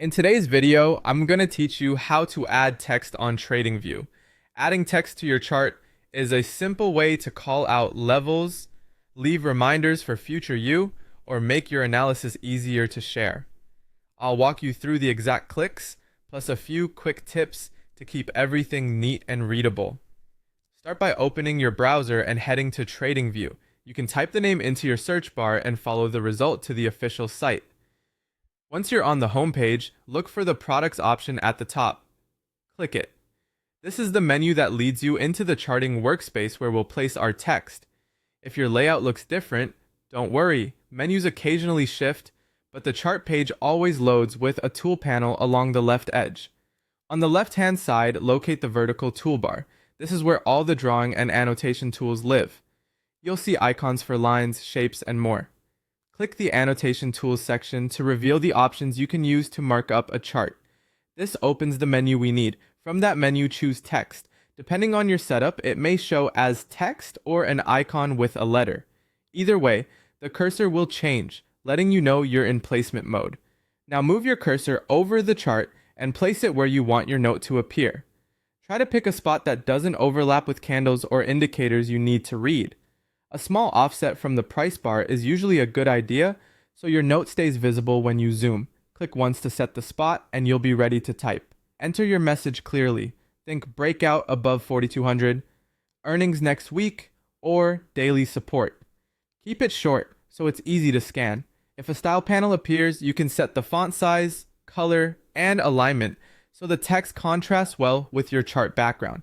In today's video, I'm going to teach you how to add text on TradingView. Adding text to your chart is a simple way to call out levels, leave reminders for future you, or make your analysis easier to share. I'll walk you through the exact clicks, plus a few quick tips to keep everything neat and readable. Start by opening your browser and heading to TradingView. You can type the name into your search bar and follow the result to the official site. Once you're on the home page, look for the products option at the top. Click it. This is the menu that leads you into the charting workspace where we'll place our text. If your layout looks different, don't worry, menus occasionally shift, but the chart page always loads with a tool panel along the left edge. On the left-hand side, locate the vertical toolbar. This is where all the drawing and annotation tools live. You'll see icons for lines, shapes, and more. Click the Annotation Tools section to reveal the options you can use to mark up a chart. This opens the menu we need. From that menu, choose Text. Depending on your setup, it may show as text or an icon with a letter. Either way, the cursor will change, letting you know you're in placement mode. Now move your cursor over the chart and place it where you want your note to appear. Try to pick a spot that doesn't overlap with candles or indicators you need to read. A small offset from the price bar is usually a good idea, so your note stays visible when you zoom. Click once to set the spot, and you'll be ready to type. Enter your message clearly. Think breakout above 4,200, earnings next week, or daily support. Keep it short, so it's easy to scan. If a style panel appears, you can set the font size, color, and alignment, so the text contrasts well with your chart background.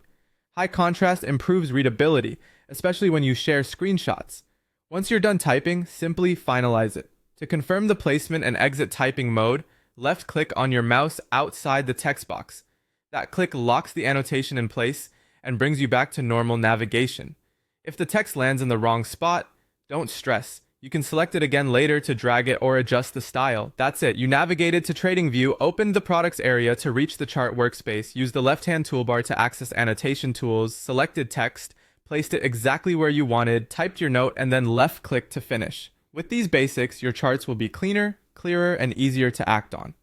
High contrast improves readability, especially when you share screenshots. Once you're done typing, simply finalize it. To confirm the placement and exit typing mode, left-click on your mouse outside the text box. That click locks the annotation in place and brings you back to normal navigation. If the text lands in the wrong spot, don't stress. You can select it again later to drag it or adjust the style. That's it. You navigated to TradingView, opened the products area to reach the chart workspace, used the left-hand toolbar to access annotation tools, selected text, placed it exactly where you wanted, typed your note, and then left-click to finish. With these basics, your charts will be cleaner, clearer, and easier to act on.